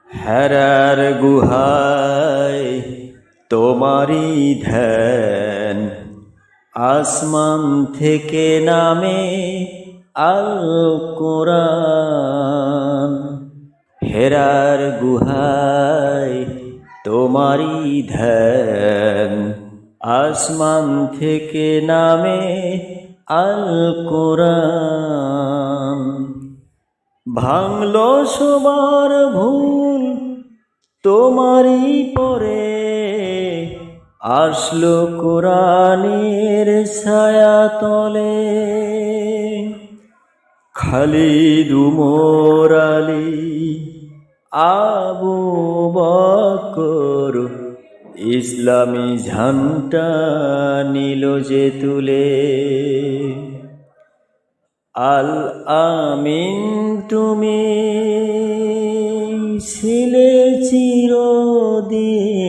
হেরার গুহায় তোমারি ধ্যান, আসমান থেকে নামে আল কোরআন। হেরার গুহায় তোমারি ধ্যান, আসমান থেকে নামে আল কোরআন। ভাঙলো সবার ভুল তোমারই পরে, আসলো কোরআনের ছায়া তলে। খালিদ উমর আলী আবু বকর, ইসলামী ঝান্ডা নিল যে তুলে। আল আমিন তুমি ছিলে চিরদিন